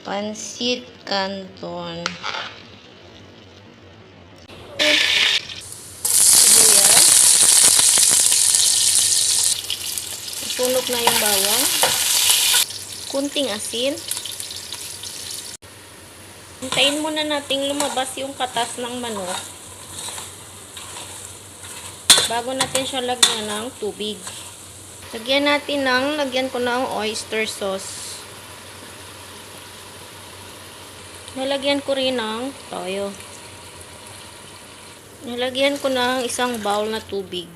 Pansit Canton. Sibuyas. Sunog na yung bawang. Kunting asin. Hintayin muna nating lumabas yung katas ng manok bago natin siya lagyan ng tubig. Lagyan ko ng oyster sauce. Nalagyan ko rin ng toyo. Nalagyan ko ng isang bowl na tubig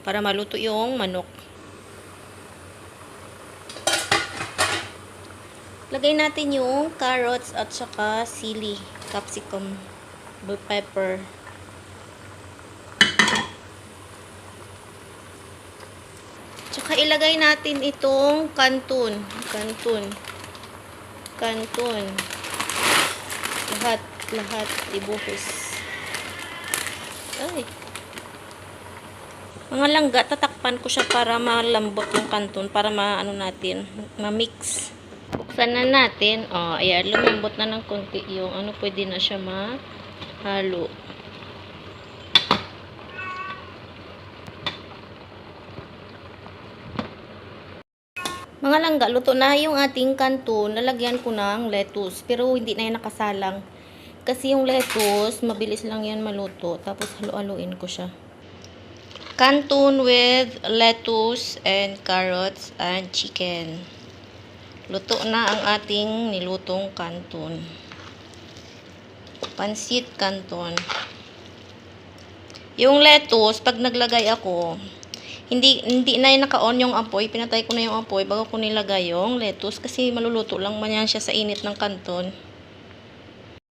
para maluto yung manok. Lagay natin yung carrots at saka sili, capsicum, bell pepper. Tsaka ilagay natin itong canton. Lahat ibuhos. Ay. Mga langga, tatakpan ko siya para malambot yung canton, para ma-mix. Buksan na natin. Oh, ayan, lumambot na ng konti yung pwede na siya mahalo. Mga langga, luto na yung ating canton. Nalagyan ko ng lettuce, pero hindi na yan nakasalang. Kasi yung lettuce, mabilis lang yan maluto. Tapos halo-haloin ko siya. Canton with lettuce and carrots and chicken. Luto na ang ating nilutong canton. Pansit Canton. Yung lettuce, pag naglagay ako, hindi na yung naka-on yung apoy. Pinatay ko na yung apoy bago ko nilagay yung lettuce kasi maluluto lang man yan siya sa init ng canton.